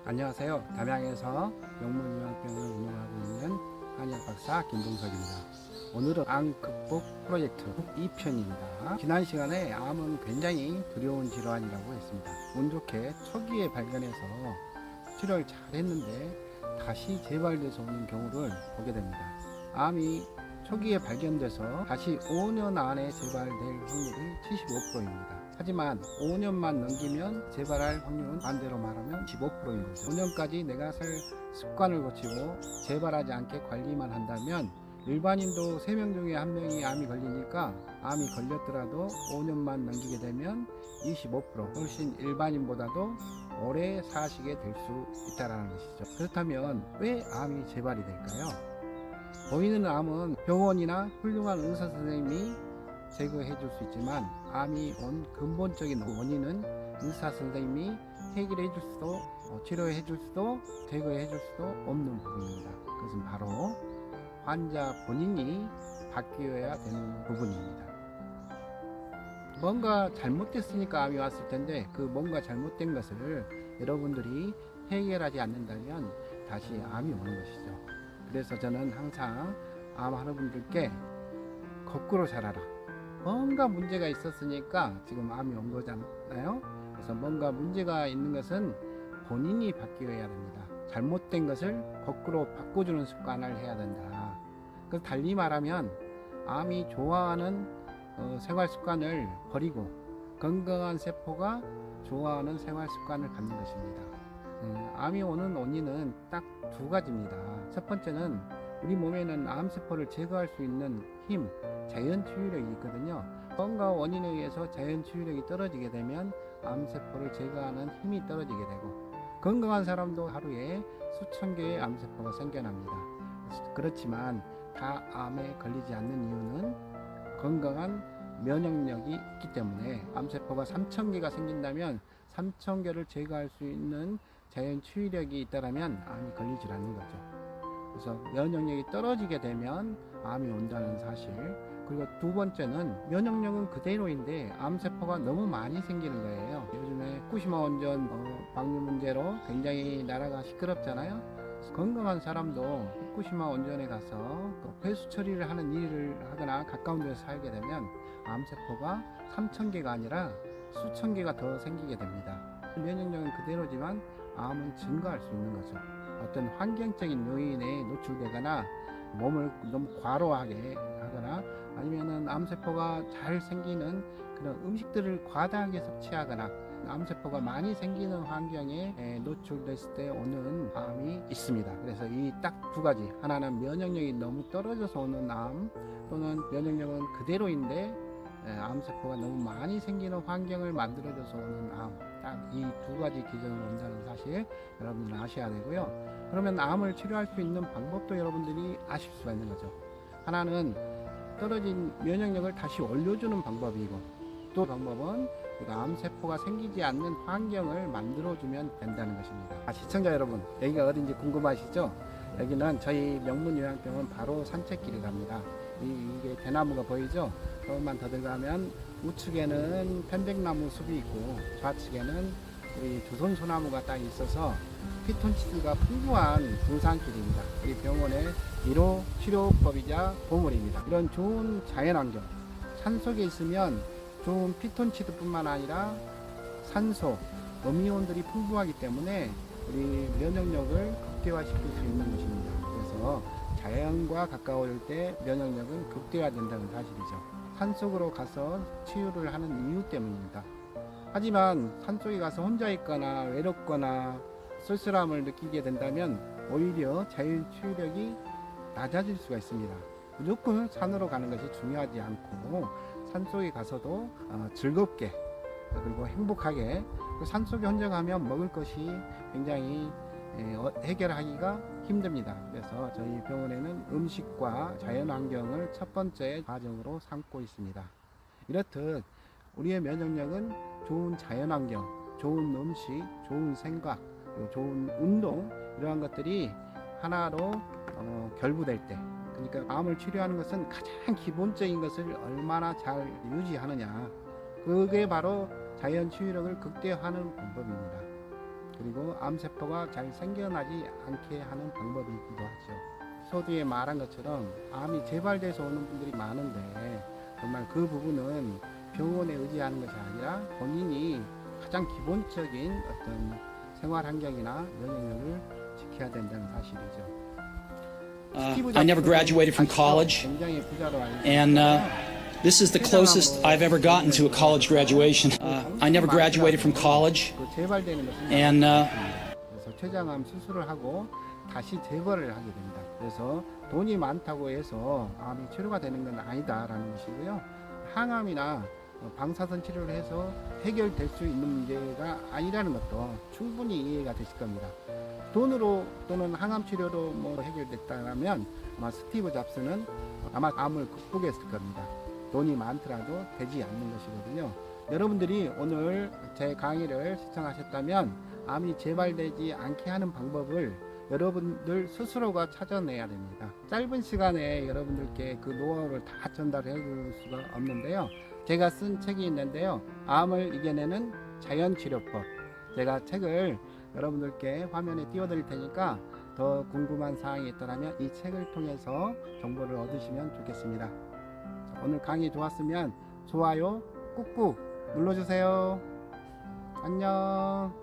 안녕하세요. 담양에서 명문요양병원을 운영하고 있는 한의학 박사 김동석입니다. 오늘은 암 극복 프로젝트 2편입니다. 지난 시간에 암은 굉장히 두려운 질환이라고 했습니다. 운 좋게 초기에 발견해서 치료를 잘 했는데 다시 재발돼서 오는 경우를 보게 됩니다. 암이 초기에 발견돼서 다시 5년 안에 재발될 확률이 75%입니다. 하지만 5년만 넘기면 재발할 확률은 반대로 말하면 15%인 거죠. 5년까지 내가 살 습관을 고치고 재발하지 않게 관리만 한다면 일반인도 3명 중에 1명이 암이 걸리니까 암이 걸렸더라도 5년만 넘기게 되면 25% 훨씬 일반인보다도 오래 사시게 될 수 있다는 것이죠. 그렇다면 왜 암이 재발이 될까요? 보이는 암은 병원이나 훌륭한 의사 선생님이 제거해 줄 수 있지만 암이 온 근본적인 원인은 의사 선생님이 해결해 줄 수도 치료해 줄 수도 제거해 줄 수도 없는 부분입니다. 그것은 바로 환자 본인이 바뀌어야 되는 부분입니다. 뭔가 잘못됐으니까 암이 왔을 텐데 그 뭔가 잘못된 것을 여러분들이 해결하지 않는다면 다시 암이 오는 것이죠. 그래서 저는 항상 암 하는 분들께 거꾸로 살아라. 뭔가 문제가 있었으니까 지금 암이 온 거잖아요. 그래서 뭔가 문제가 있는 것은 본인이 바뀌어야 됩니다. 잘못된 것을 거꾸로 바꿔주는 습관을 해야 된다. 그래서 달리 말하면 암이 좋아하는 생활 습관을 버리고 건강한 세포가 좋아하는 생활 습관을 갖는 것입니다. 암이 오는 원인은 딱 2가지입니다. 첫 번째는 우리 몸에는 암세포를 제거할 수 있는 힘, 자연 치유력이 있거든요. 뭔가 원인에 의해서 자연 치유력이 떨어지게 되면 암세포를 제거하는 힘이 떨어지게 되고 건강한 사람도 하루에 수천 개의 암세포가 생겨납니다. 그렇지만 다 암에 걸리지 않는 이유는 건강한 면역력이 있기 때문에 암세포가 3,000개가 생긴다면 3,000개를 제거할 수 있는 자연 치유력이 있다면 암이 걸리지 않는 거죠. 그래서 면역력이 떨어지게 되면 암이 온다는 사실. 그리고 2번째는 면역력은 그대로인데 암세포가 너무 많이 생기는 거예요. 요즘에 후쿠시마 원전 방류 문제로 굉장히 나라가 시끄럽잖아요. 건강한 사람도 후쿠시마 원전에 가서 회수 처리를 하는 일을 하거나 가까운 데서 살게 되면 암세포가 3,000개가 아니라 수천 개가 더 생기게 됩니다. 면역력은 그대로지만 암은 증가할 수 있는 거죠. 어떤 환경적인 요인에 노출되거나 몸을 너무 과로하게 하거나 아니면은 암세포가 잘 생기는 그런 음식들을 과다하게 섭취하거나 암세포가 많이 생기는 환경에 노출됐을 때 오는 암이 있습니다. 그래서 이 딱 2가지, 하나는 면역력이 너무 떨어져서 오는 암, 또는 면역력은 그대로인데 암세포가 너무 많이 생기는 환경을 만들어줘서 오는 암, 딱 이 2가지 기전으로 온다는 사실 여러분들 아셔야 되고요. 그러면 암을 치료할 수 있는 방법도 여러분들이 아실 수가 있는 거죠. 하나는 떨어진 면역력을 다시 올려주는 방법이고, 또 방법은 암세포가 생기지 않는 환경을 만들어주면 된다는 것입니다. 시청자 여러분, 여기가 어딘지 궁금하시죠? 여기는 저희 명문요양병원 바로 산책길이 갑니다. 이게 대나무가 보이죠? 조금만 더 들어가면 우측에는 편백나무 숲이 있고 좌측에는 우리 조선소나무가 딱 있어서 피톤치드가 풍부한 등산길입니다. 우리 병원의 1호 치료법이자 보물입니다. 이런 좋은 자연환경, 산속에 있으면 좋은 피톤치드 뿐만 아니라 산소, 음이온들이 풍부하기 때문에 우리 면역력을 극대화시킬 수 있는 것입니다. 그래서 자연과 가까워질 때 면역력은 극대화된다는 사실이죠. 산속으로 가서 치유를 하는 이유 때문입니다. 하지만 산속에 가서 혼자 있거나 외롭거나 쓸쓸함을 느끼게 된다면 오히려 자연 치유력이 낮아질 수가 있습니다. 무조건 산으로 가는 것이 중요하지 않고 산속에 가서도 즐겁게 그리고 행복하게, 산속에 혼자 가면 먹을 것이 굉장히 해결하기가 힘듭니다. 그래서 저희 병원에는 음식과 자연환경을 첫 번째 과정으로 삼고 있습니다. 이렇듯 우리의 면역력은 좋은 자연환경, 좋은 음식, 좋은 생각, 좋은 운동, 이러한 것들이 하나로 결부될 때, 그러니까 암을 치료하는 것은 가장 기본적인 것을 얼마나 잘 유지하느냐, 그게 바로 자연 치유력을 극대화하는 방법입니다. 그리고 암세포가 잘 생겨나지 않게 하는 방법이기도 하죠. 서두에 말한 것처럼 암이 재발돼서 오는 분들이 많은데 정말 그 부분은 병원에 의지하는 것이 아니라 본인이 가장 기본적인 어떤 생활 환경이나 면역력을 지켜야 된다는 사실이죠. I never graduated from college, and this is the closest I've ever gotten to a college graduation. I never graduated from college, and 그래서 췌장암 수술을 하고 다시 재발을 하게 됩니다. 그래서 돈이 많다고 해서 암이 치료가 되는 건 아니다라는 것이고요. 항암이나 방사선 치료를 해서 해결될 수 있는 문제가 아니라는 것도 충분히 이해가 되실 겁니다. 돈으로 또는 항암 치료로 뭐 해결됐다면 아마 스티브 잡스는 아마 암을 극복했을 겁니다. 돈이 많더라도 되지 않는 것이거든요. 여러분들이 오늘 제 강의를 시청하셨다면 암이 재발되지 않게 하는 방법을 여러분들 스스로가 찾아내야 됩니다. 짧은 시간에 여러분들께 그 노하우를 다 전달해 줄 수가 없는데요. 제가 쓴 책이 있는데요. 암을 이겨내는 자연치료법. 제가 책을 여러분들께 화면에 띄워드릴 테니까 더 궁금한 사항이 있다면 이 책을 통해서 정보를 얻으시면 좋겠습니다. 오늘 강의 좋았으면 좋아요 꾹꾹 눌러주세요. 안녕.